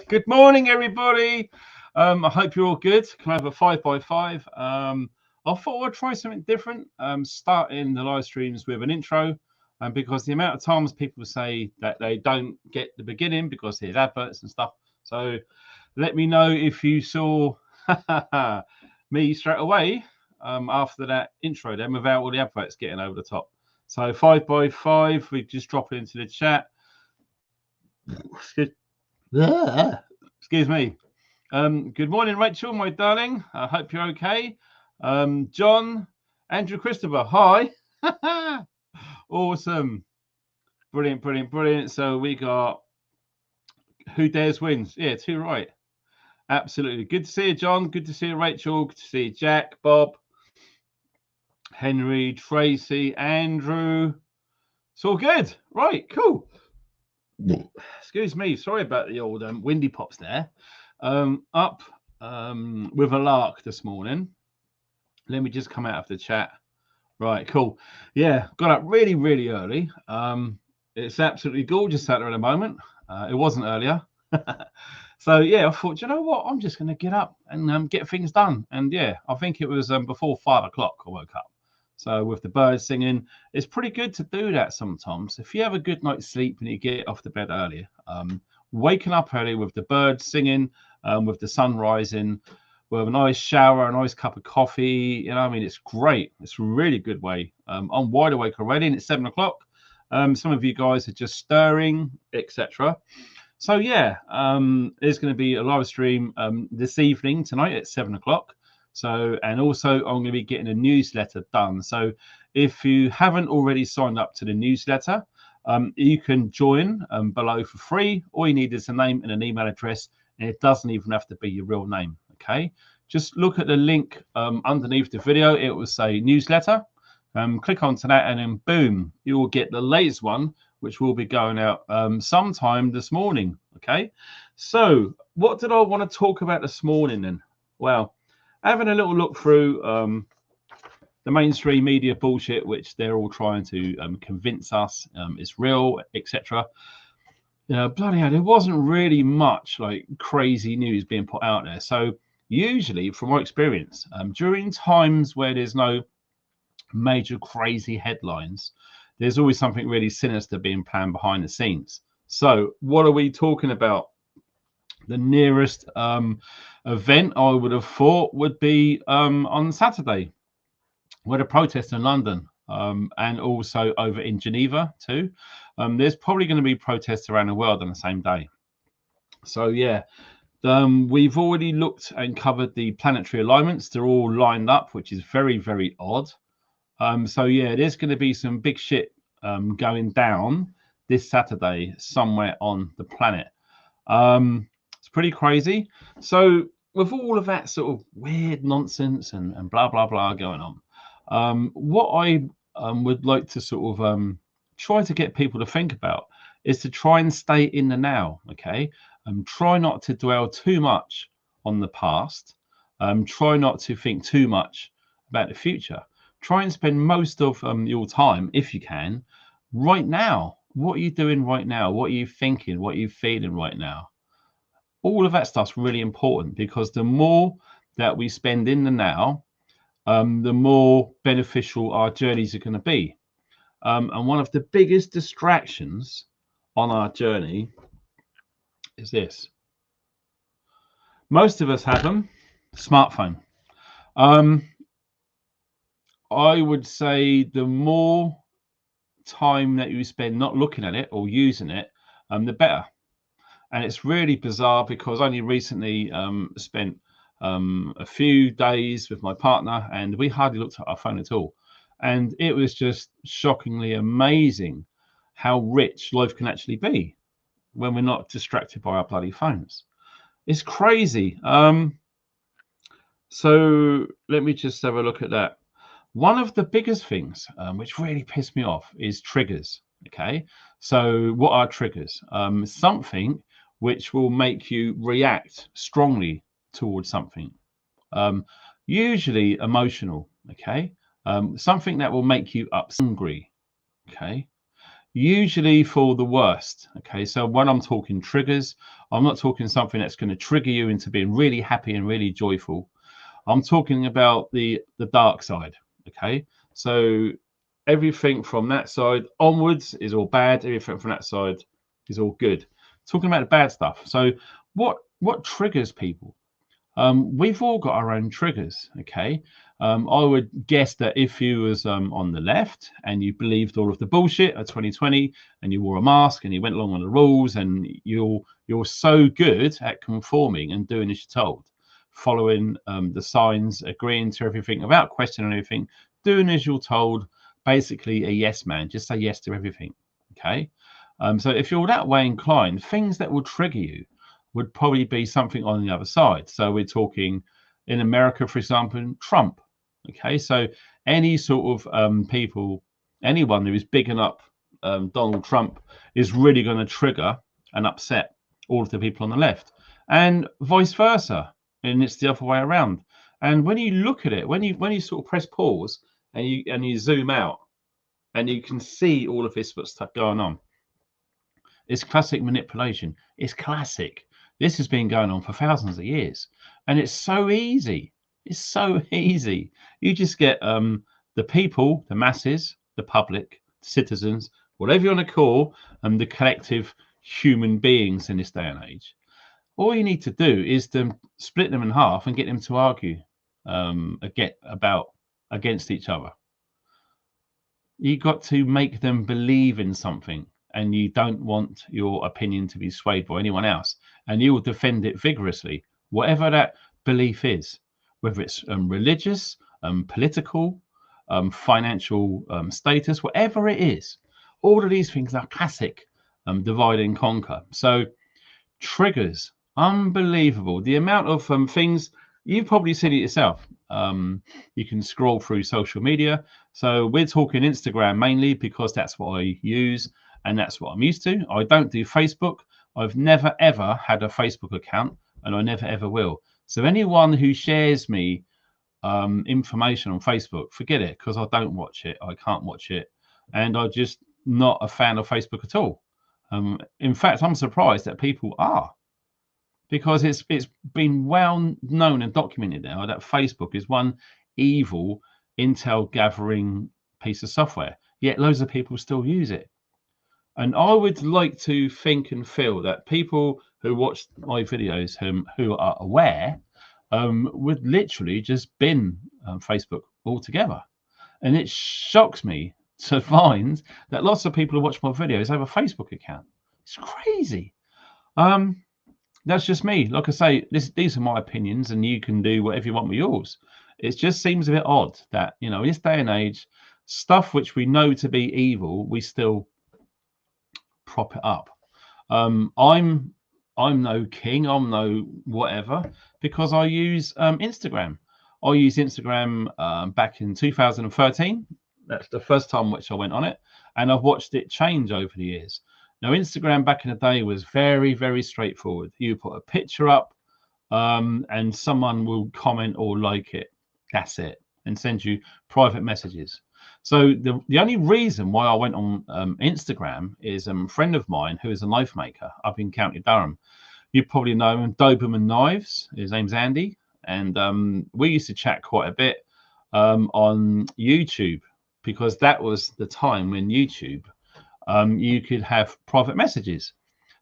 Good morning, everybody. I hope you're all good. Can I have a 5x5? I thought I'd try something different. Starting the live streams with an intro, because the amount of times people say that they don't get the beginning because there's adverts and stuff. So let me know if you saw me straight away after that intro, then without all the adverts getting over the top. So 5x5, we just drop it into the chat. Excuse me. Good morning, Rachel, my darling. I hope you're okay. John, Andrew, Christopher, hi. Awesome. Brilliant, brilliant, brilliant. So we got Who Dares Wins. Yeah, 2 right. Absolutely. Good to see you, John. Good to see you, Rachel. Good to see you, Jack, Bob, Henry, Tracy, Andrew. It's all good. Right, cool. Excuse me, sorry about the old windy pops there. Up with a lark this morning. Let me just come out of the chat. Right, cool. Yeah, got up really, really early. It's absolutely gorgeous out there at the moment. It wasn't earlier. So yeah, I thought, you know what? I'm just going to get up and get things done. And yeah, I think it was before 5 o'clock I woke up. So with the birds singing, it's pretty good to do that sometimes. If you have a good night's sleep and you get off the bed early, waking up early with the birds singing, with the sun rising, with a nice shower, a nice cup of coffee, you know, I mean, it's great. It's a really good way. I'm wide awake already, and it's 7 o'clock. Some of you guys are just stirring, etc. So yeah, there's going to be a live stream this evening tonight at 7 o'clock. So, and also I'm going to be getting a newsletter done. So if you haven't already signed up to the newsletter, you can join below for free. All you need is a name and an email address, and it doesn't even have to be your real name. Okay, just look at the link underneath the video. It will say newsletter. Click onto that, and then boom, you will get the latest one, which will be going out sometime this morning. Okay, so what did I want to talk about this morning then? Well, having a little look through the mainstream media bullshit, which they're all trying to convince us is real, etc. You know, bloody hell, there wasn't really much like crazy news being put out there. So usually, from my experience, during times where there's no major crazy headlines, there's always something really sinister being planned behind the scenes. So what are we talking about? The nearest event I would have thought would be on Saturday, with a protest in London, and also over in Geneva too. There's probably going to be protests around the world on the same day. So yeah, we've already looked and covered the planetary alignments. They're all lined up, which is very, very odd. So yeah, there's going to be some big shit going down this Saturday somewhere on the planet. It's pretty crazy. So with all of that sort of weird nonsense and blah blah blah going on, what I would like to sort of try to get people to think about is to try and stay in the now. Okay, try not to dwell too much on the past. Try not to think too much about the future. Try and spend most of your time, if you can, right now. What are you doing right now? What are you thinking? What are you feeling right now? All of that stuff's really important, because the more that we spend in the now, the more beneficial our journeys are going to be. And one of the biggest distractions on our journey is this. Most of us have them, smartphone. I would say the more time that you spend not looking at it or using it, the better. And it's really bizarre, because I only recently spent a few days with my partner, and we hardly looked at our phone at all. And it was just shockingly amazing how rich life can actually be when we're not distracted by our bloody phones. It's crazy. So let me just have a look at that. One of the biggest things which really pissed me off is triggers. Okay, so what are triggers? Something which will make you react strongly towards something, usually emotional. Okay, something that will make you angry. Okay, usually for the worst. Okay, so when I'm talking triggers, I'm not talking something that's going to trigger you into being really happy and really joyful. I'm talking about the dark side. Okay, so everything from that side onwards is all bad. Everything from that side is all good. Talking about the bad stuff. So what triggers people? We've all got our own triggers. Okay, I would guess that if you was on the left and you believed all of the bullshit of 2020 and you wore a mask and you went along on the rules and you're so good at conforming and doing as you're told, following the signs, agreeing to everything without questioning anything, doing as you're told, basically a yes man, just say yes to everything. Okay, so if you're that way inclined, things that will trigger you would probably be something on the other side. So we're talking in America, for example, Trump. Okay, so any sort of people, anyone who is bigging up Donald Trump is really going to trigger and upset all of the people on the left, and vice versa. And it's the other way around. And when you look at it, when you sort of press pause and you zoom out, and you can see all of this stuff going on, it's classic manipulation. It's classic. This has been going on for thousands of years, and it's so easy. It's so easy. You just get the people, the masses, the public, citizens, whatever you want to call, the collective human beings in this day and age. All you need to do is to split them in half and get them to argue against each other. You got to make them believe in something, and you don't want your opinion to be swayed by anyone else, and you will defend it vigorously, whatever that belief is, whether it's religious, political, financial status, whatever it is. All of these things are classic divide and conquer. So triggers, unbelievable. The amount of things, you've probably seen it yourself. You can scroll through social media. So we're talking Instagram mainly because that's what I use and that's what I'm used to. I don't do Facebook. I've never ever had a Facebook account, and I never ever will. So anyone who shares me information on Facebook, forget it, because I don't watch it. I can't watch it, and I'm just not a fan of Facebook at all. In fact, I'm surprised that people are, because it's been well known and documented now that Facebook is one evil intel gathering piece of software, yet loads of people still use it. And I would like to think and feel that people who watch my videos who are aware would literally just bin Facebook altogether. And it shocks me to find that lots of people who watch my videos have a Facebook account. It's crazy. That's just me. Like I say, these are my opinions, and you can do whatever you want with yours. It just seems a bit odd that, in this day and age, stuff which we know to be evil, we still prop it up. I'm no king, I'm no whatever, because I use Instagram. I used Instagram back in 2013. That's the first time which I went on it, and I've watched it change over the years. Now, Instagram back in the day was very, very straightforward. You put a picture up and someone will comment or like it. That's it. And send you private messages. So the only reason why I went on Instagram is a friend of mine who is a knife maker up in County Durham. You probably know him, Doberman Knives. His name's Andy. And we used to chat quite a bit on YouTube, because that was the time when YouTube, you could have private messages.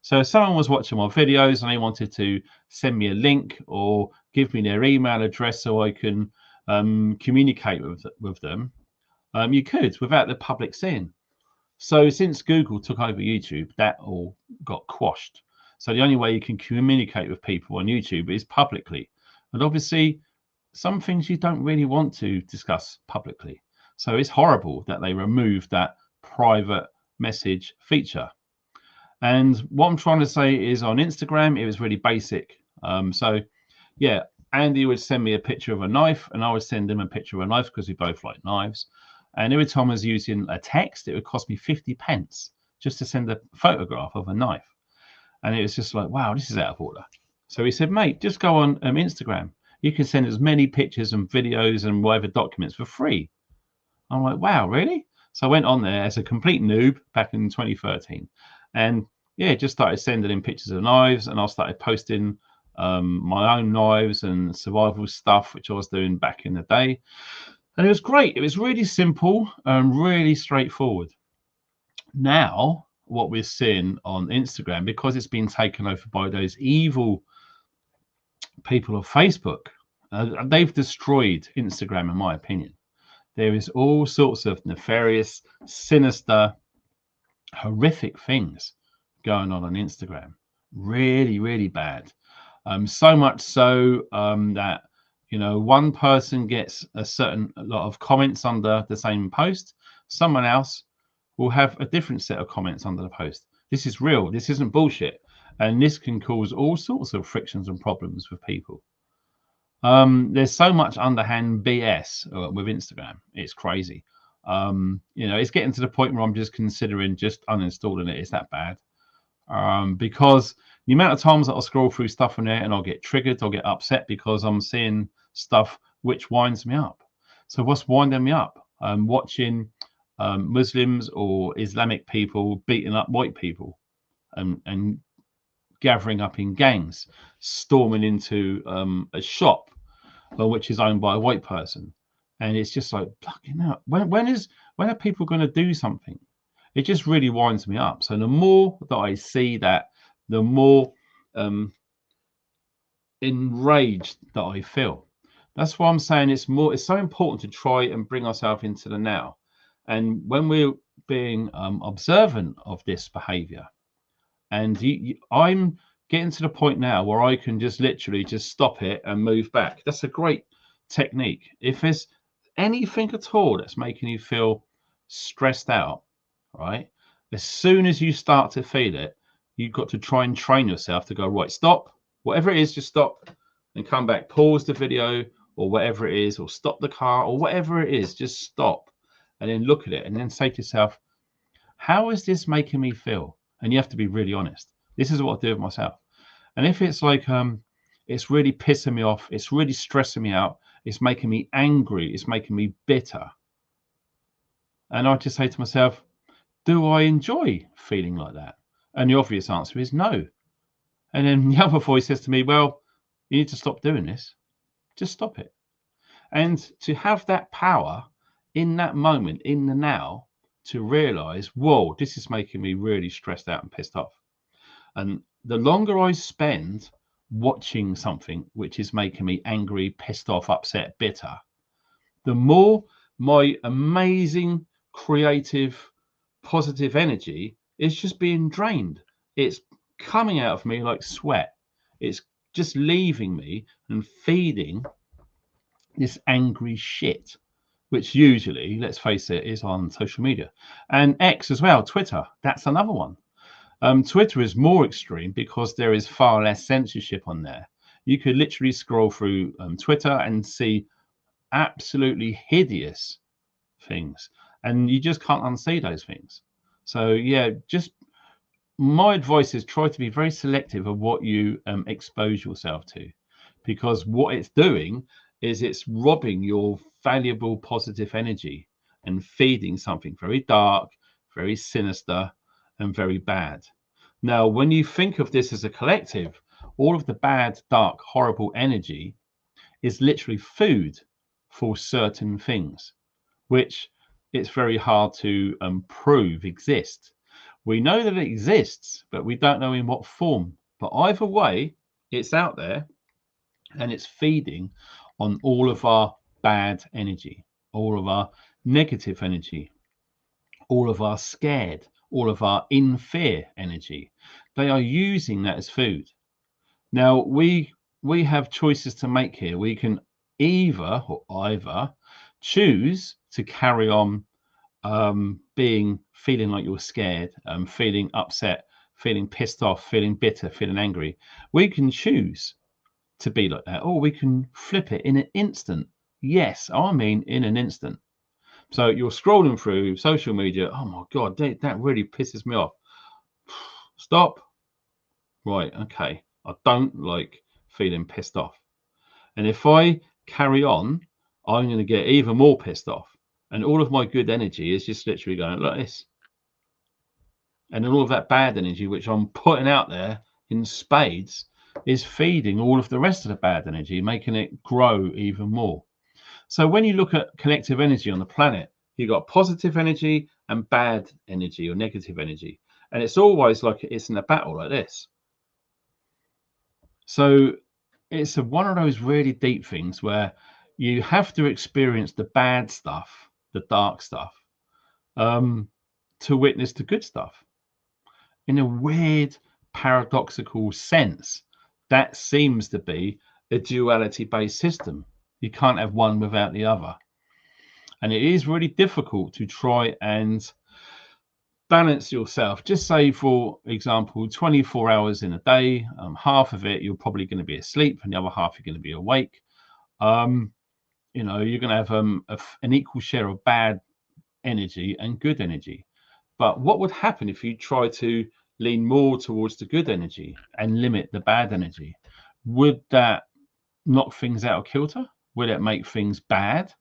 So if someone was watching my videos and they wanted to send me a link or give me their email address so I can communicate with them, you could without the public seeing. So since Google took over YouTube, that all got quashed. So the only way you can communicate with people on YouTube is publicly. And obviously, some things you don't really want to discuss publicly. So it's horrible that they removed that private message feature. And what I'm trying to say is, on Instagram, it was really basic. So yeah, Andy would send me a picture of a knife, and I would send him a picture of a knife because we both like knives. And every time I was using a text, it would cost me 50 pence just to send a photograph of a knife. And it was just like, wow, this is out of order. So he said, mate, just go on Instagram. You can send as many pictures and videos and whatever documents for free. I'm like, wow, really? So I went on there as a complete noob back in 2013, and yeah, just started sending in pictures of knives, and I started posting my own knives and survival stuff, which I was doing back in the day. And it was great. It was really simple and really straightforward. Now, what we're seeing on Instagram, because it's been taken over by those evil people of Facebook, they've destroyed Instagram, in my opinion. There is all sorts of nefarious, sinister, horrific things going on Instagram. Really, really bad. So much so that, you know, one person gets a lot of comments under the same post, someone else will have a different set of comments under the post. This is real. This isn't bullshit. And this can cause all sorts of frictions and problems with people. There's so much underhand BS with Instagram. It's crazy. You know, it's getting to the point where I'm just considering just uninstalling it. It's that bad. Because the amount of times that I'll scroll through stuff on there and I'll get triggered, I'll get upset because I'm seeing stuff which winds me up. So what's winding me up? Watching Muslims or Islamic people beating up white people and gathering up in gangs, storming into a shop which is owned by a white person. And it's just like, fucking hell, when are people going to do something? It just really winds me up. So the more that I see that, the more enraged that I feel. That's why I'm saying it's so important to try and bring ourselves into the now. And when we're being observant of this behavior, and I'm getting to the point now where I can just literally just stop it and move back. That's a great technique. If there's anything at all that's making you feel stressed out, right? As soon as you start to feel it, you've got to try and train yourself to go, right, stop. Whatever it is, just stop and come back. Pause the video or whatever it is, or stop the car or whatever it is. Just stop and then look at it and then say to yourself, how is this making me feel? And you have to be really honest. This is what I do with myself. And if it's like, it's really pissing me off, it's really stressing me out, it's making me angry, it's making me bitter. And I just say to myself, do I enjoy feeling like that? And the obvious answer is no. And then the other voice says to me, well, you need to stop doing this. Just stop it. And to have that power in that moment, in the now, to realize, whoa, this is making me really stressed out and pissed off. And the longer I spend watching something which is making me angry, pissed off, upset, bitter, the more my amazing, creative, positive energy is just being drained. It's coming out of me like sweat. It's just leaving me and feeding this angry shit, which usually, let's face it, is on social media. And X as well, Twitter, that's another one. Twitter is more extreme because there is far less censorship on there. You could literally scroll through Twitter and see absolutely hideous things, and you just can't unsee those things. So yeah, just my advice is try to be very selective of what you expose yourself to, because what it's doing is it's robbing your valuable positive energy and feeding something very dark, very sinister, and very bad. Now, when you think of this as a collective, all of the bad, dark, horrible energy is literally food for certain things, which it's very hard to prove exist. We know that it exists, but we don't know in what form. But either way, it's out there and it's feeding on all of our bad energy, all of our negative energy, all of our scared, all of our in fear energy. They are using that as food. Now, we have choices to make here. We can either choose to carry on feeling like you're scared, feeling upset, feeling pissed off, feeling bitter, feeling angry. We can choose to be like that, or we can flip it in an instant. Yes, I mean in an instant. So you're scrolling through social media. Oh my God, that really pisses me off. Stop. Right, okay. I don't like feeling pissed off. And if I carry on, I'm going to get even more pissed off. And all of my good energy is just literally going like this. And then all of that bad energy, which I'm putting out there in spades, is feeding all of the rest of the bad energy, making it grow even more. So when you look at collective energy on the planet, you've got positive energy and bad energy or negative energy. And it's always like it's in a battle like this. So it's one of those really deep things where you have to experience the bad stuff, the dark stuff, to witness the good stuff. In a weird, paradoxical sense, that seems to be a duality-based system. You can't have one without the other. And it is really difficult to try and balance yourself. Just say, for example, 24 hours in a day, half of it you're probably going to be asleep and the other half you're going to be awake. You know, you're going to have an equal share of bad energy and good energy. But what would happen if you try to lean more towards the good energy and limit the bad energy? Would that knock things out of kilter? Would it make things bad?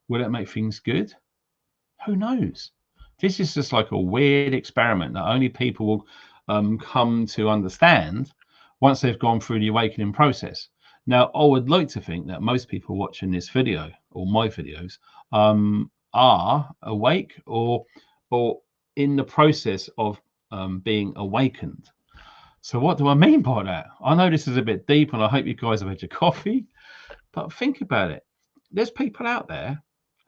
Would it make things good? Who knows? This is just like a weird experiment that only people will come to understand once they've gone through the awakening process. Now, I would like to think that most people watching this video or my videos are awake or in the process of being awakened. So what do I mean by that? I know this is a bit deep and I hope you guys have had your coffee, but think about it. There's people out there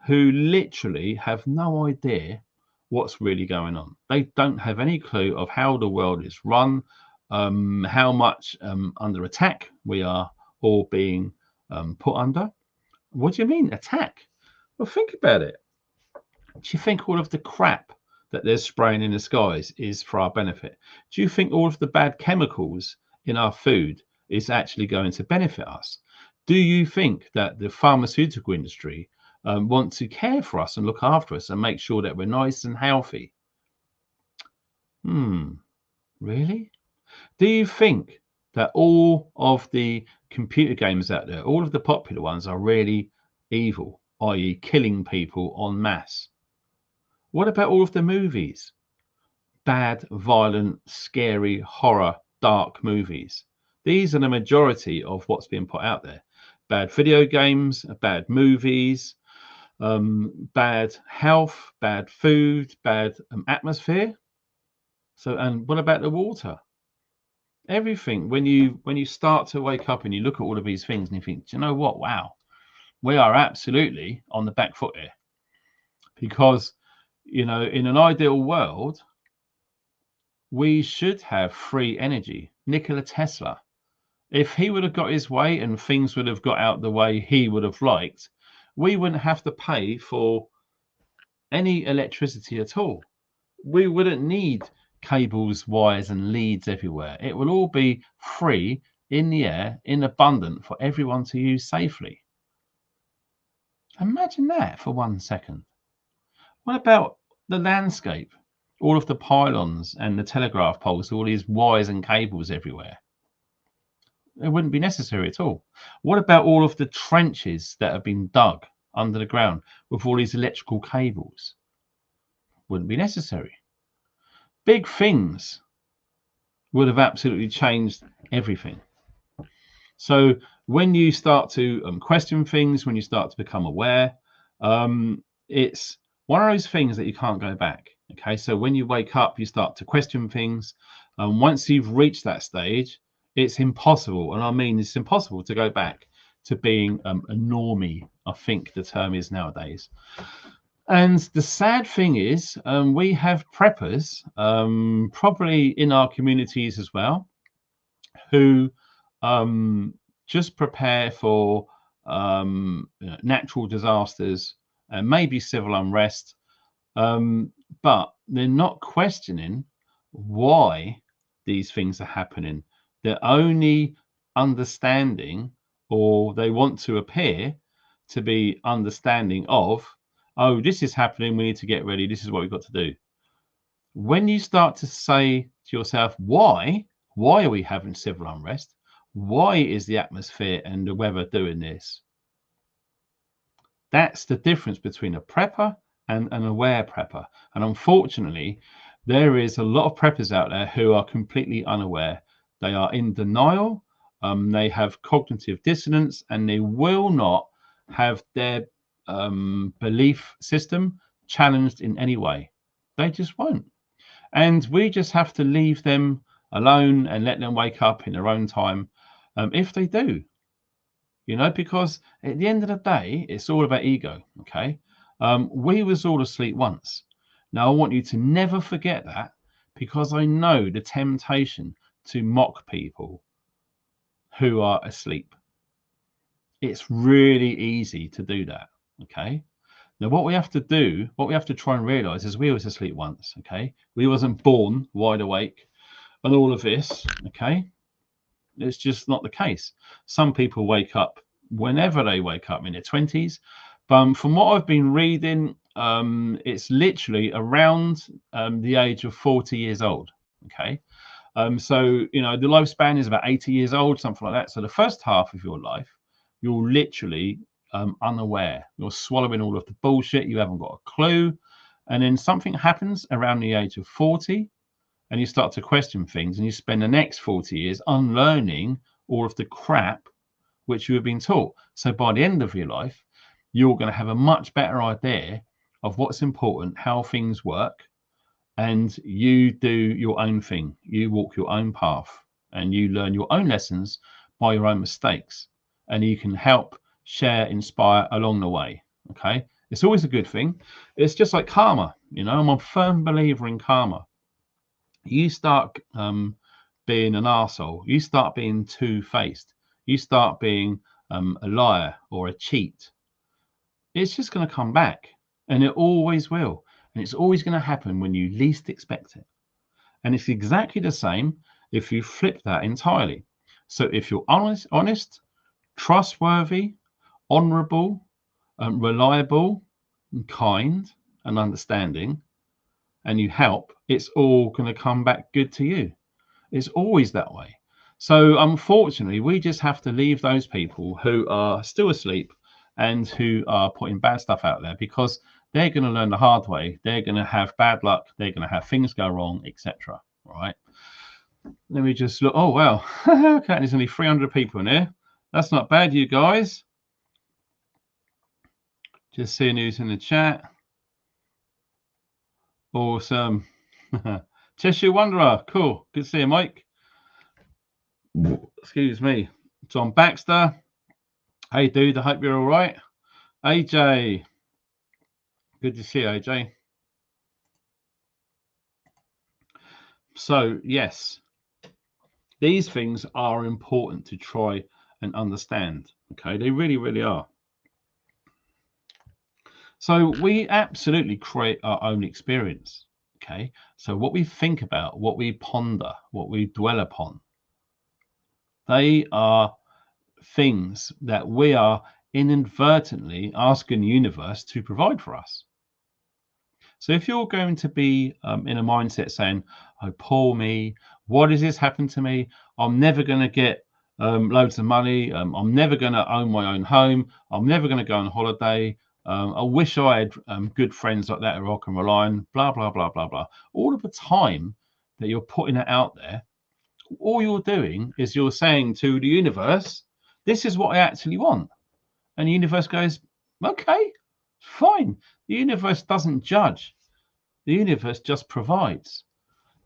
who literally have no idea what's really going on. They don't have any clue of how the world is run, how much under attack we are all being put under. What do you mean, attack? Well, think about it. Do you think all of the crap that they're spraying in the skies is for our benefit? Do you think all of the bad chemicals in our food is actually going to benefit us? Do you think that the pharmaceutical industry want to care for us and look after us and make sure that we're nice and healthy? Really? Do you think that all of the computer games out there, all of the popular ones, are really evil, i.e. killing people en masse? What about all of the movies? Bad, violent, scary, horror, dark movies. These are the majority of what's being put out there. Bad video games, bad movies, bad health, bad food, bad atmosphere. So, and what about the water? Everything. When you start to wake up and you look at all of these things and you think, do you know what? Wow, we are absolutely on the back foot here. Because, you know, in an ideal world, we should have free energy. Nikola Tesla, if he would have got his way and things would have got out the way he would have liked, we wouldn't have to pay for any electricity at all. We wouldn't need cables, wires and leads everywhere. It will all be free in the air, in abundant for everyone to use safely. Imagine that for 1 second. What about the landscape? All of the pylons and the telegraph poles, all these wires and cables everywhere. It wouldn't be necessary at all. What about all of the trenches that have been dug under the ground with all these electrical cables? Wouldn't be necessary. Big things would have absolutely changed everything. So when you start to question things, when you start to become aware, it's one of those things that you can't go back. Okay, so when you wake up, you start to question things. And once you've reached that stage, it's impossible. And I mean, it's impossible to go back to being a normie, I think the term is nowadays. And the sad thing is, we have preppers, probably in our communities as well, who just prepare for natural disasters and maybe civil unrest, but they're not questioning why these things are happening. They're only understanding, or they want to appear to be understanding of, oh, this is happening, we need to get ready, this is what we've got to do. When you start to say to yourself, why are we having civil unrest? Why is the atmosphere and the weather doing this? That's the difference between a prepper and an aware prepper. And unfortunately, there is a lot of preppers out there who are completely unaware. They are in denial. They have cognitive dissonance, and they will not have their belief system challenged in any way. They just won't. And we just have to leave them alone and let them wake up in their own time, if they do, you know, because at the end of the day, it's all about ego. Okay. We was all asleep once. Now, I want you to never forget that, because I know the temptation to mock people who are asleep. It's really easy to do that. Okay. Now, what we have to do, what we have to try and realize is we was asleep once. Okay. We wasn't born wide awake and all of this. Okay. It's just not the case. Some people wake up whenever they wake up in their 20s. But from what I've been reading, it's literally around the age of 40 years old. Okay. So, you know, the lifespan is about 80 years old, something like that. So the first half of your life, you're literally unaware. You're swallowing all of the bullshit. You haven't got a clue. And then something happens around the age of 40, and you start to question things, and you spend the next 40 years unlearning all of the crap which you have been taught. So by the end of your life, you're going to have a much better idea of what's important, how things work, and you do your own thing. You walk your own path, and you learn your own lessons by your own mistakes, and you can help, share, inspire along the way. Okay, it's always a good thing. It's just like karma. You know, I'm a firm believer in karma. You start being an arsehole, you start being two-faced, you start being a liar or a cheat, it's just going to come back, and it always will. And it's always going to happen when you least expect it. And it's exactly the same if you flip that entirely. So if you're honest, trustworthy, honorable, reliable, and kind and understanding, and you help, it's all going to come back good to you. It's always that way. So unfortunately, we just have to leave those people who are still asleep and who are putting bad stuff out there, because they're going to learn the hard way. They're going to have bad luck. They're going to have things go wrong, etc. All right. Let me just look. Oh, wow. Okay, there's only 300 people in here. That's not bad, you guys. Just seeing who's in the chat. Awesome. Cheshire Wanderer. Cool. Good to see you, Mike. Excuse me. John Baxter. Hey, dude. I hope you're all right. AJ. Good to see you, AJ. So, yes, these things are important to try and understand. Okay, they really, really are. So we absolutely create our own experience. Okay, so what we think about, what we ponder, what we dwell upon, they are things that we are inadvertently asking the universe to provide for us. So if you're going to be in a mindset saying, oh, poor me, what has this happened to me? I'm never going to get loads of money. I'm never going to own my own home. I'm never going to go on holiday. I wish I had good friends like that who I can rely on, blah, blah, blah, blah, blah. All of the time that you're putting it out there, all you're doing is you're saying to the universe, this is what I actually want. And the universe goes, okay, fine. The universe doesn't judge. The universe just provides.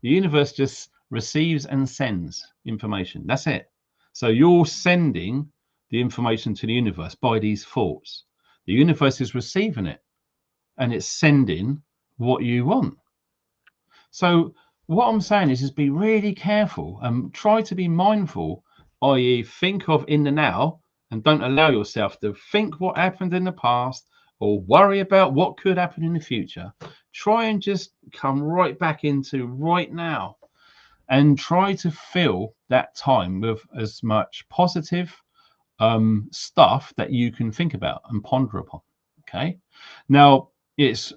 The universe just receives and sends information. That's it. So you're sending the information to the universe by these thoughts. The universe is receiving it, and it's sending what you want. So what I'm saying is be really careful and try to be mindful, i.e. think of in the now, and don't allow yourself to think what happened in the past or worry about what could happen in the future. Try and just come right back into right now and try to fill that time with as much positive stuff that you can think about and ponder upon. Okay, now it's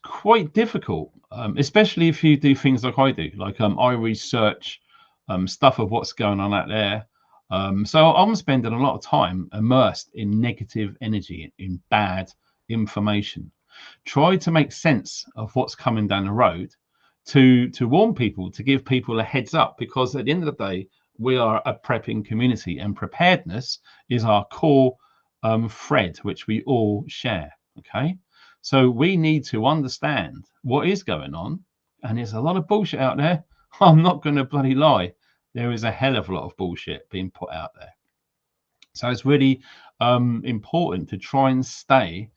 quite difficult, especially if you do things like I do. Like I research stuff of what's going on out there. So I'm spending a lot of time immersed in negative energy, in bad information. Try to make sense of what's coming down the road to warn people, to give people a heads up, because at the end of the day, we are a prepping community, and preparedness is our core thread, which we all share. Okay, so we need to understand what is going on, and there's a lot of bullshit out there. I'm not going to bloody lie. There is a hell of a lot of bullshit being put out there. So it's really important to try and stay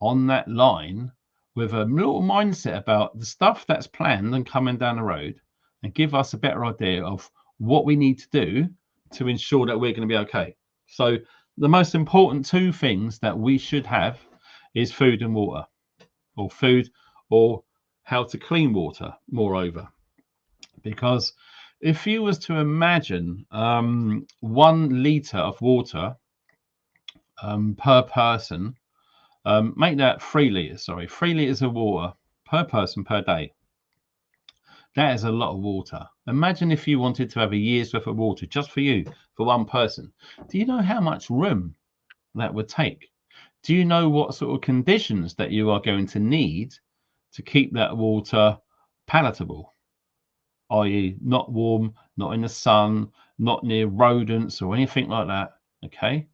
on that line with a little mindset about the stuff that's planned and coming down the road, and give us a better idea of what we need to do to ensure that we're going to be okay. So the most important two things that we should have is food and water, or food, or how to clean water, moreover. Because if you was to imagine 1 litre of water per person, make that 3 litres, 3 litres of water per person per day. That is a lot of water. Imagine if you wanted to have a year's worth of water just for you, for one person. Do you know how much room that would take? Do you know what sort of conditions that you are going to need to keep that water palatable? I.e., not warm, not in the sun, not near rodents or anything like that. Okay,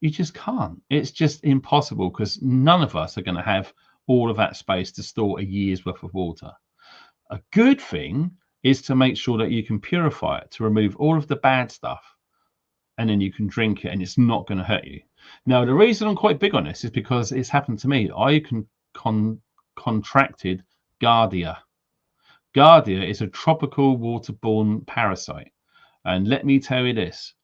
you just can't. It's just impossible, because none of us are going to have all of that space to store a year's worth of water. A good thing is to make sure that you can purify it, to remove all of the bad stuff, and then you can drink it and it's not going to hurt you. Now, the reason I'm quite big on this is because it's happened to me. I contracted Giardia. Giardia is a tropical waterborne parasite. And let me tell you this,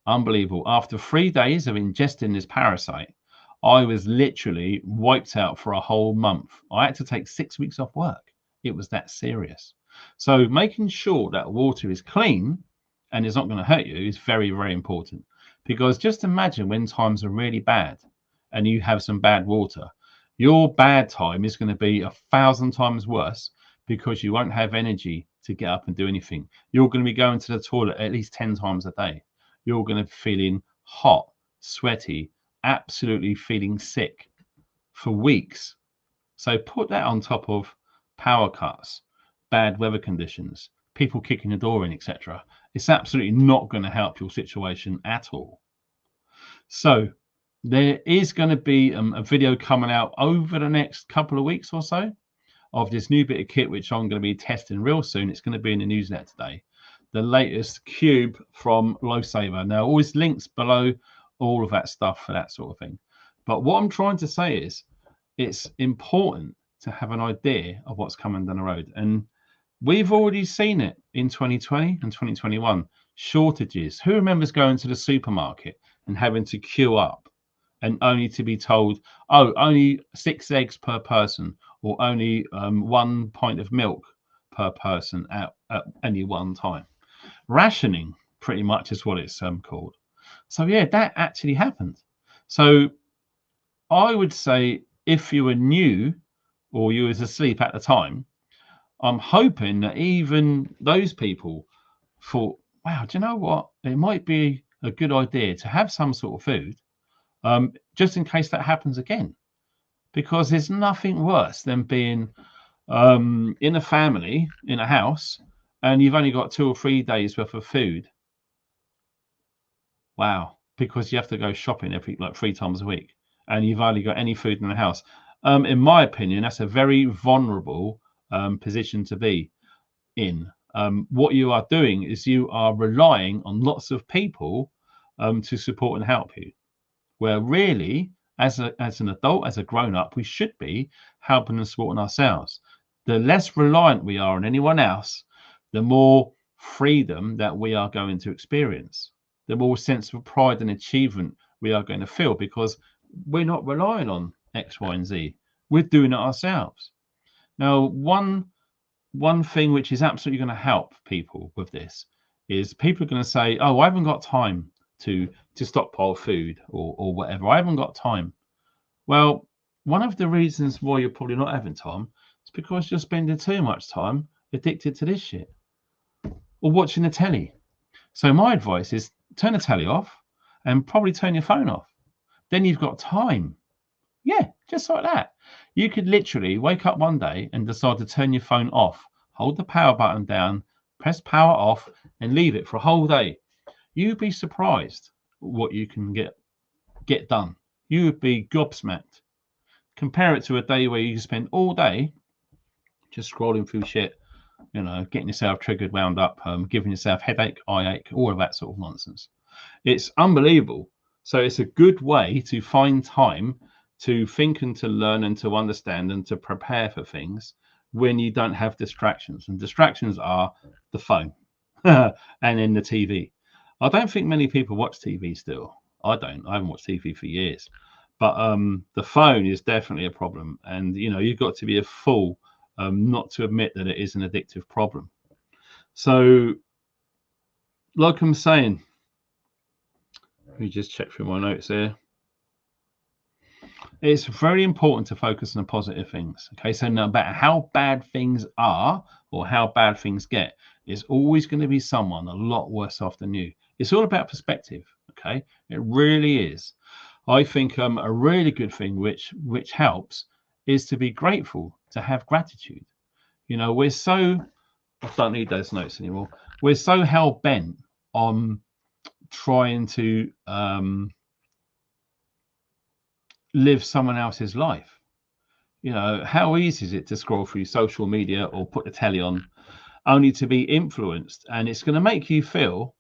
unbelievable. After 3 days of ingesting this parasite, I was literally wiped out for a whole month. I had to take 6 weeks off work. It was that serious. So making sure that water is clean and is not going to hurt you is very, very important. Because just imagine when times are really bad and you have some bad water, your bad time is going to be 1,000 times worse, because you won't have energy to get up and do anything. You're going to be going to the toilet at least 10 times a day. You're going to be feeling hot, sweaty, absolutely feeling sick for weeks. So put that on top of power cuts, bad weather conditions, people kicking the door in, etc. It's absolutely not going to help your situation at all. So there is going to be a video coming out over the next couple of weeks or so of this new bit of kit, which I'm going to be testing real soon. It's going to be in the newsletter today. The latest cube from Lifesaver. Now, always links below, all of that stuff for that sort of thing. But what I'm trying to say is, it's important to have an idea of what's coming down the road. And we've already seen it in 2020 and 2021. Shortages. Who remembers going to the supermarket and having to queue up and only to be told, oh, only 6 eggs per person, or only 1 pint of milk per person at any one time? Rationing, pretty much, is what it's called. So yeah, that actually happened. So I would say, if you were new or you was asleep at the time, I'm hoping that even those people thought, wow, do you know what? It might be a good idea to have some sort of food, just in case that happens again. Because there's nothing worse than being in a family, in a house, and you've only got 2 or 3 days worth of food. Wow, because you have to go shopping every 3 times a week, and you've hardly got any food in the house. In my opinion, that's a very vulnerable position to be in. What you are doing is you are relying on lots of people to support and help you, where really, as an adult, as a grown-up, we should be helping and supporting ourselves. The less reliant we are on anyone else, the more freedom that we are going to experience, the more sense of pride and achievement we are going to feel, because we're not relying on X, Y, and Z. We're doing it ourselves. Now, one thing which is absolutely going to help people with this is, people are going to say, oh, I haven't got time to stockpile food or whatever. I haven't got time. Well, one of the reasons why you're probably not having time is because you're spending too much time addicted to this shit or watching the telly. So my advice is, turn the telly off and probably turn your phone off. Then you've got time. Yeah, just like that. You could literally wake up one day and decide to turn your phone off, hold the power button down, press power off, and leave it for a whole day. You'd be surprised what you can get done. You would be gobsmacked. Compare it to a day where you spend all day just scrolling through shit, getting yourself triggered, wound up, giving yourself headache, eye ache, all of that sort of nonsense. It's unbelievable. So it's a good way to find time to think and to learn and to understand and to prepare for things when you don't have distractions. And distractions are the phone and then the TV. I don't think many people watch TV still. I don't. I haven't watched TV for years. But the phone is definitely a problem. And, you've got to be a fool not to admit that it is an addictive problem. So, like I'm saying, let me just check through my notes here. It's very important to focus on the positive things. Okay, so no matter how bad things are or how bad things get, it's always going to be someone a lot worse off than you. It's all about perspective. Okay, it really is. I think a really good thing which helps is to be grateful, to have gratitude. We're so, I don't need those notes anymore. We're so hell bent on trying to live someone else's life. How easy is it to scroll through social media or put the telly on only to be influenced? And it's going to make you feel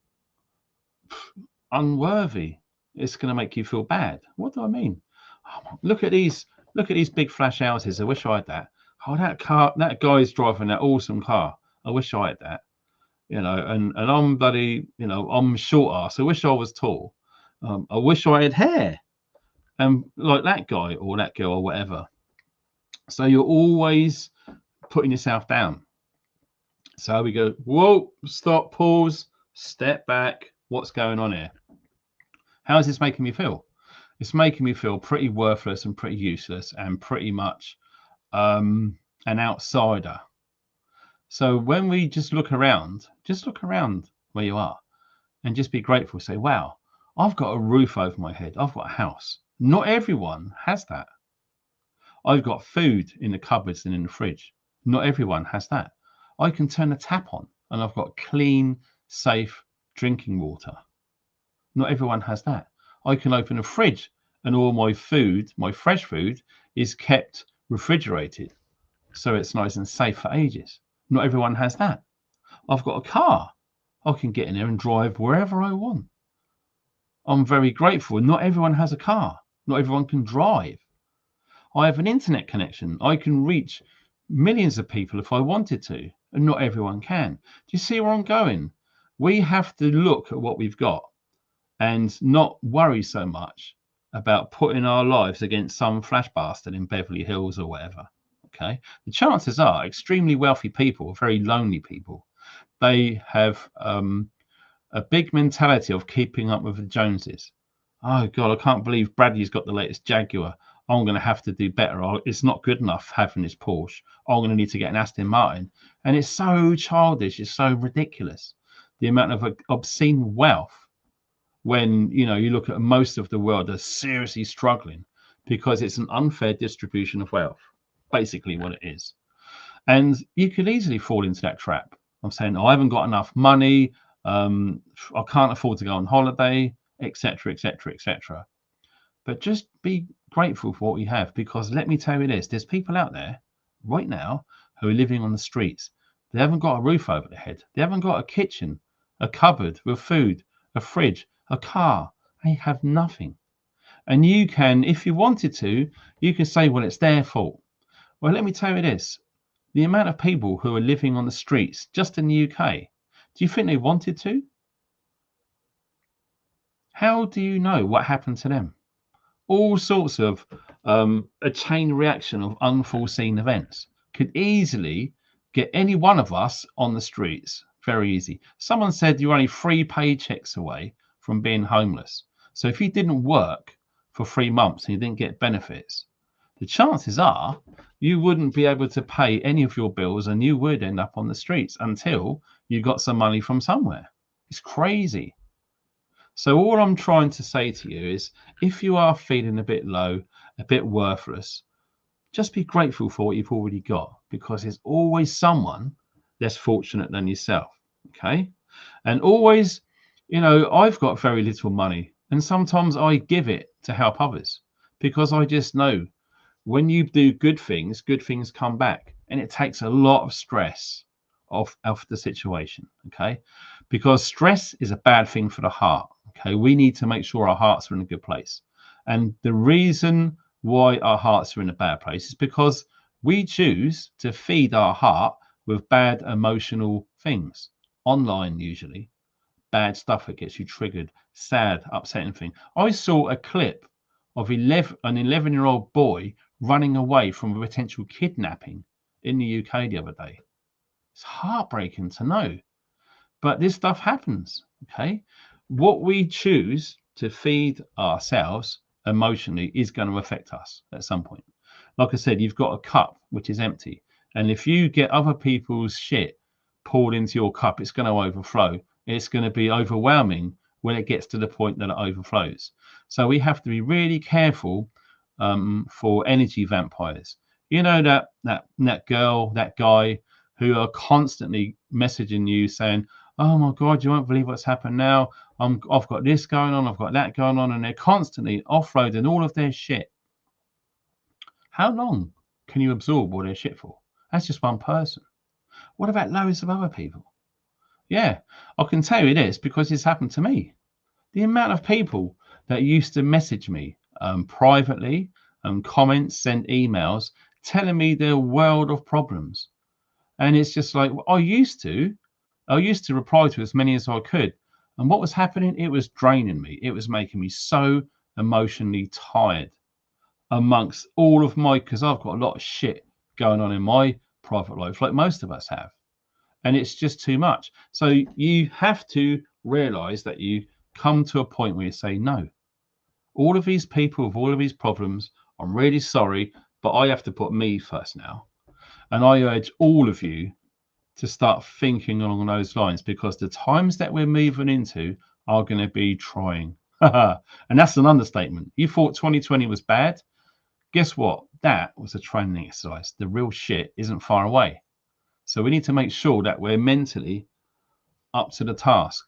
unworthy. It's going to make you feel bad. What do I mean? Oh, look at these big flash houses. I wish I had that. Oh, that guy's driving that awesome car. I wish I had that. And I'm bloody, I'm short ass. I wish I was tall. I wish I had hair. And like that guy or that girl or whatever. So you're always putting yourself down. So we go, whoa, stop, pause, step back. What's going on here? How is this making me feel? It's making me feel pretty worthless and pretty useless and pretty much an outsider. So when we just look around where you are and just be grateful. Say, wow, I've got a roof over my head. I've got a house. Not everyone has that. I've got food in the cupboards and in the fridge. Not everyone has that. I can turn the tap on and I've got clean, safe drinking water. Not everyone has that. I can open a fridge and all my food, my fresh food, is kept refrigerated. So it's nice and safe for ages. Not everyone has that. I've got a car. I can get in there and drive wherever I want. I'm very grateful. Not everyone has a car. Not everyone can drive. I have an internet connection. I can reach millions of people if I wanted to, and not everyone can. Do you see where I'm going? We have to look at what we've got and not worry so much about putting our lives against some flash bastard in Beverly Hills or whatever. Okay. The chances are extremely wealthy people, very lonely people, they have a big mentality of keeping up with the Joneses. Oh God, I can't believe Bradley's got the latest Jaguar. I'm going to have to do better. It's not good enough having this Porsche. I'm going to need to get an Aston Martin. And it's so childish. It's so ridiculous. The amount of obscene wealth when, you look at most of the world are seriously struggling because it's an unfair distribution of wealth, basically what it is. And you could easily fall into that trap. I'm saying, I haven't got enough money. I can't afford to go on holiday, etc., etc., etc. But just be grateful for what you have, because let me tell you this, there's people out there right now who are living on the streets. They haven't got a roof over their head. They haven't got a kitchen, a cupboard with food, a fridge, a car. They have nothing. And you can, if you wanted to, you can say, well, it's their fault. Well, let me tell you this. The amount of people who are living on the streets just in the UK, do you think they wanted to? How do you know what happened to them? All sorts of a chain reaction of unforeseen events could easily get any one of us on the streets. Very easy. Someone said you're only 3 paychecks away from being homeless. So if you didn't work for 3 months and you didn't get benefits, the chances are you wouldn't be able to pay any of your bills and you would end up on the streets until you got some money from somewhere. It's crazy. So all I'm trying to say to you is, if you are feeling a bit low a bit worthless, just be grateful for what you've already got, because there's always someone less fortunate than yourself. Okay. And always, you know, I've got very little money, and sometimes I give it to help others, because I just know when you do good things come back, and it takes a lot of stress off the situation. Okay. Because stress is a bad thing for the heart. Okay. We need to make sure our hearts are in a good place. And the reason why our hearts are in a bad place is because we choose to feed our heart with bad emotional things online, usually bad stuff that gets you triggered, sad, upsetting thing. I saw a clip of an 11-year-old boy running away from a potential kidnapping in the UK the other day. It's heartbreaking to know, but this stuff happens. Okay. What we choose to feed ourselves emotionally is going to affect us at some point. Like I said, you've got a cup which is empty, and if you get other people's shit poured into your cup, it's going to overflow. It's going to be overwhelming when it gets to the point that it overflows. So we have to be really careful for energy vampires. You know, that girl, that guy who are constantly messaging you saying, oh my God, you won't believe what's happened now. I've got this going on, I've got that going on, and they're constantly offloading all of their shit. How long can you absorb all their shit for? That's just one person. What about loads of other people? Yeah, I can tell you this because it's happened to me. The amount of people that used to message me privately, comments, send emails, telling me their world of problems. And it's just like, I used to reply to as many as I could. And what was happening? It was draining me. It was making me so emotionally tired amongst all of because I've got a lot of shit going on in my private life, like most of us have. And it's just too much. So you have to realize that you come to a point where you say, no, all of these people with all of these problems, I'm really sorry, but I have to put me first now. And I urge all of you to start thinking along those lines, because the times that we're moving into are going to be trying. And that's an understatement. You thought 2020 was bad. Guess what? That was a training exercise. The real shit isn't far away. So we need to make sure that we're mentally up to the task.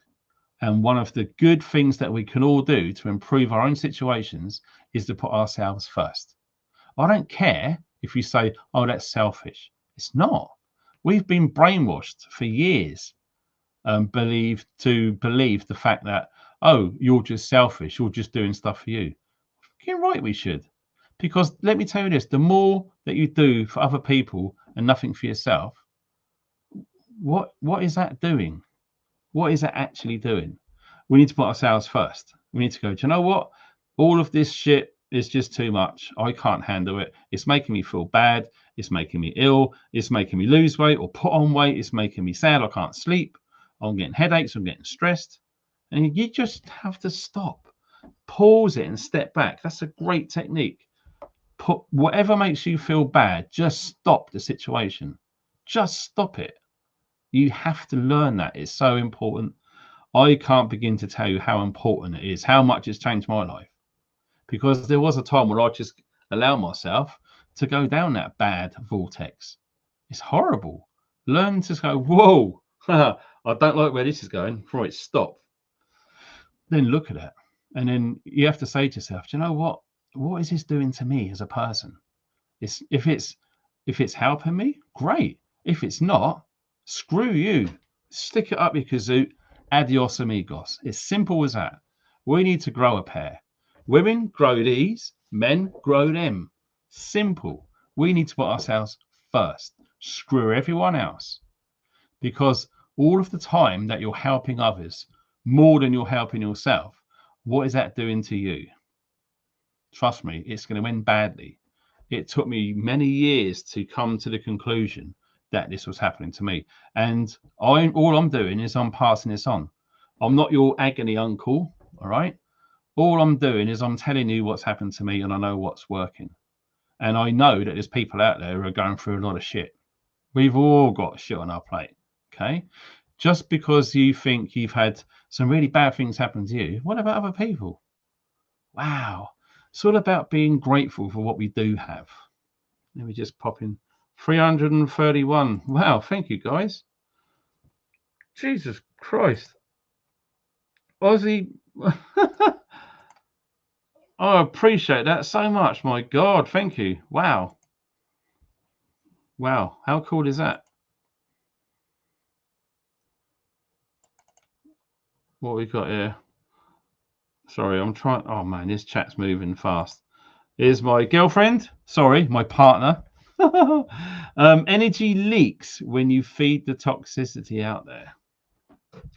And one of the good things that we can all do to improve our own situations is to put ourselves first. I don't care if you say, oh, that's selfish. It's not. We've been brainwashed for years, believe the fact that, oh, you're just selfish, you're just doing stuff for you. You're right, we should. Because let me tell you this, the more that you do for other people and nothing for yourself, what is that doing? What is that actually doing? We need to put ourselves first. We need to go, do you know what? All of this shit is just too much. I can't handle it. It's making me feel bad. It's making me ill. It's making me lose weight or put on weight. It's making me sad. I can't sleep. I'm getting headaches. I'm getting stressed. And you just have to stop, pause it and step back. That's a great technique. Put whatever makes you feel bad, just stop the situation. Just stop it. You have to learn that. It's so important. I can't begin to tell you how important it is, how much it's changed my life. Because there was a time where I just allowed myself to go down that bad vortex. It's horrible. Learn to go, whoa, I don't like where this is going. Right, stop. Then look at it. And then you have to say to yourself, do you know what? What is this doing to me as a person? If it's helping me, great. If it's not, screw you. Stick it up your kazoo. Adios amigos. It's simple as that. We need to grow a pair. Women grow these, men grow them. Simple. We need to put ourselves first. Screw everyone else. Because all of the time that you're helping others more than you're helping yourself, what is that doing to you? Trust me, it's going to end badly. It took me many years to come to the conclusion that this was happening to me. And all I'm doing is I'm passing this on. I'm not your agony uncle, all right? All I'm doing is I'm telling you what's happened to me, and I know what's working. And I know that there's people out there who are going through a lot of shit. We've all got shit on our plate, okay? Just because you think you've had some really bad things happen to you, what about other people? Wow. It's all about being grateful for what we do have. Let me just pop in 331. Wow, thank you guys. Jesus Christ. Aussie. I appreciate that so much. My God, thank you. Wow. Wow, how cool is that? What we got here? Sorry, I'm trying. Oh man, this chat's moving fast. Here's my girlfriend. Sorry, my partner. Energy leaks when you feed the toxicity out there.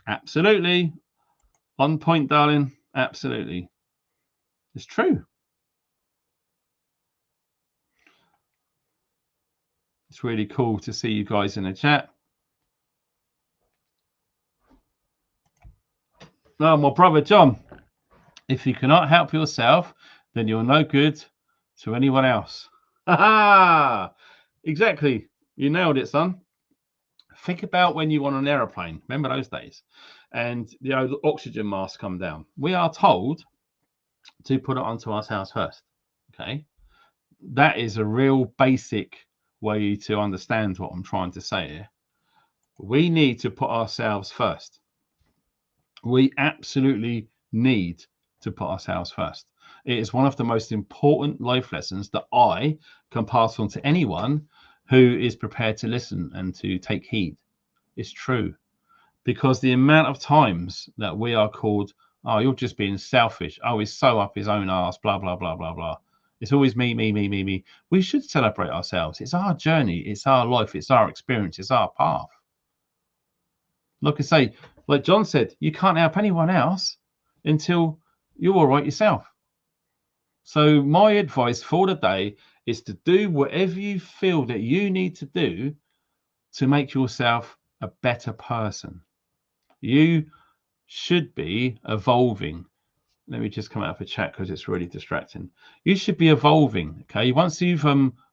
Absolutely. On point, darling. Absolutely. It's true. It's really cool to see you guys in the chat. Oh, my brother John. If you cannot help yourself, then you're no good to anyone else. Exactly. You nailed it, son. Think about when you were on an aeroplane. Remember those days? And the oxygen masks come down. We are told to put it onto ourselves first. Okay. That is a real basic way to understand what I'm trying to say here. We need to put ourselves first. We absolutely need to put ourselves first. It is one of the most important life lessons that I can pass on to anyone who is prepared to listen and to take heed. It's true, because the amount of times that we are called, oh, you're just being selfish. Oh, he's so up his own arse, blah, blah, blah, blah, blah. It's always me, me, me, me, me. We should celebrate ourselves. It's our journey. It's our life. It's our experience. It's our path. Like I say, like John said, you can't help anyone else until you're all right yourself. So my advice for the day is to do whatever you feel that you need to do to make yourself a better person. You should be evolving. Let me just come out of a chat because it's really distracting. You should be evolving. Okay. Once you've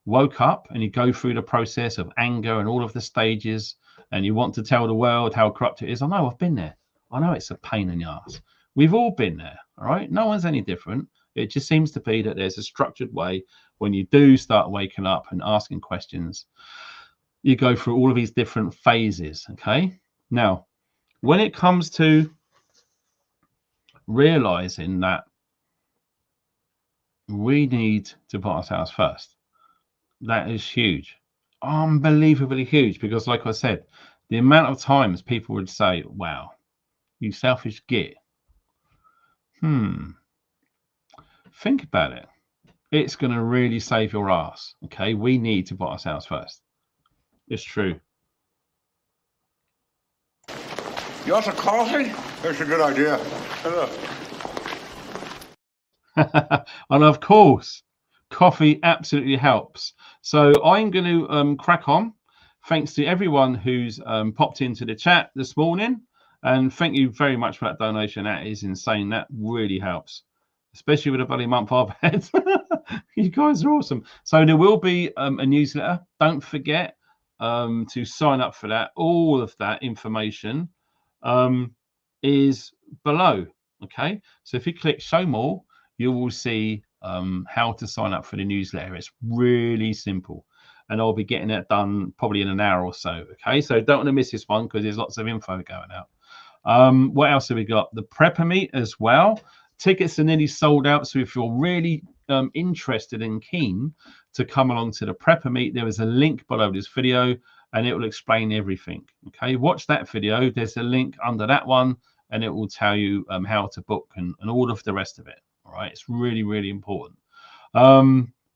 woke up and you go through the process of anger and all of the stages, and you want to tell the world how corrupt it is. I know, I've been there. I know it's a pain in the ass. We've all been there. All right. No one's any different. It just seems to be that there's a structured way when you do start waking up and asking questions. You go through all of these different phases. Okay. Now, when it comes to realizing that we need to put ourselves first, that is huge, unbelievably huge, because like I said, the amount of times people would say, wow, you selfish git. Think about it. It's going to really save your ass. Okay, we need to put ourselves first. It's true. You want some coffee? That's a good idea. And of course, coffee absolutely helps. So I'm going to crack on. Thanks to everyone who's popped into the chat this morning. And thank you very much for that donation. That is insane. That really helps, especially with a bloody month I've had. You guys are awesome. So there will be a newsletter. Don't forget to sign up for that. All of that information is below. Okay. So if you click show more, you will see how to sign up for the newsletter. It's really simple. And I'll be getting that done probably in an hour or so. Okay, so don't want to miss this one because there's lots of info going out. What else have we got? The Prepper Meet as well. Tickets are nearly sold out. So if you're really interested and keen to come along to the Prepper Meet, there is a link below this video and it will explain everything. Okay, watch that video. There's a link under that one and it will tell you how to book and all of the rest of it. All right, it's really, really important.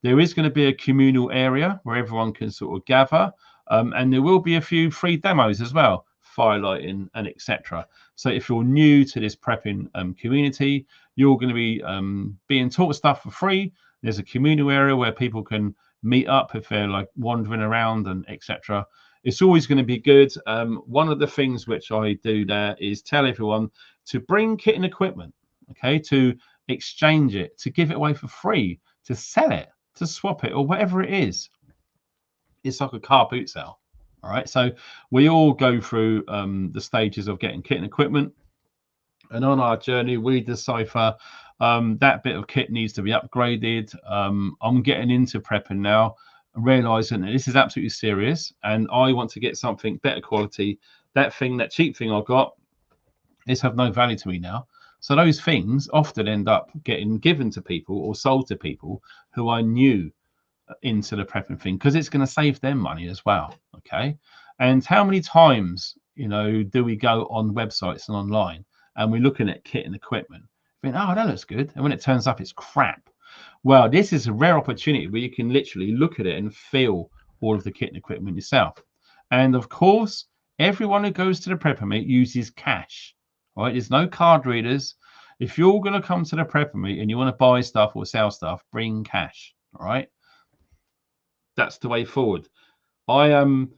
There is going to be a communal area where everyone can sort of gather, and there will be a few free demos as well, firelighting and etc. So if you're new to this prepping community, you're going to be being taught stuff for free. There's a communal area where people can meet up if they're like wandering around and etc. It's always going to be good. One of the things which I do there is tell everyone to bring kit and equipment, okay, to exchange it, to give it away for free, to sell it, to swap it, or whatever it is. It's like a car boot sale. All right, so we all go through the stages of getting kit and equipment, and on our journey we decipher That bit of kit needs to be upgraded. I'm getting into prepping now, realizing that this is absolutely serious, and I want to get something better quality. That cheap thing I got, is have no value to me now. So those things often end up getting given to people or sold to people who are new into the prepping thing, because it's going to save them money as well. Okay. And how many times, do we go on websites and online and we're looking at kit and equipment, think, oh, that looks good, and when it turns up, it's crap. Well, this is a rare opportunity where you can literally look at it and feel all of the kit and equipment yourself. And of course, everyone who goes to the prepper meet uses cash. Right? There's no card readers. If you're going to come to the prepper meet and you want to buy stuff or sell stuff, bring cash. All right. That's the way forward. I am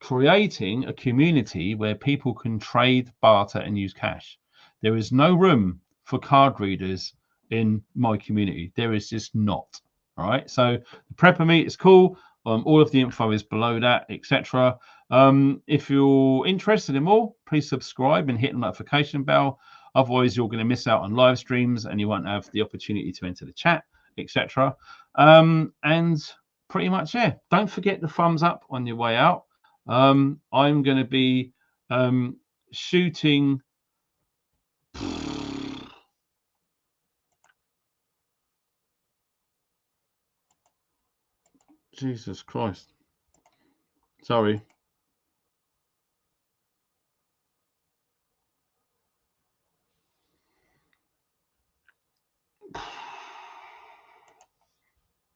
creating a community where people can trade, barter, and use cash. There is no room for card readers in my community. There is just not. All right. So the prepper meet is cool. All of the info is below that, etc. If you're interested in more, please subscribe and hit the notification bell. Otherwise, you're going to miss out on live streams and you won't have the opportunity to enter the chat, etc. And pretty much, yeah. Don't forget the thumbs up on your way out. I'm going to be shooting. Jesus Christ. Sorry.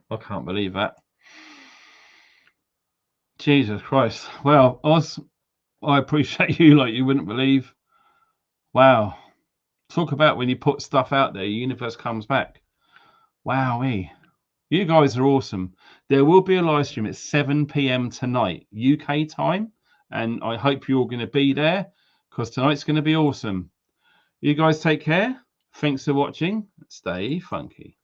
I can't believe that. Jesus Christ. Well, Oz, I appreciate you like you wouldn't believe. Wow. Talk about when you put stuff out there, the universe comes back. Wowee. You guys are awesome. There will be a live stream at 7 p.m. tonight, UK time. And I hope you're going to be there, because tonight's going to be awesome. You guys take care. Thanks for watching. Stay funky.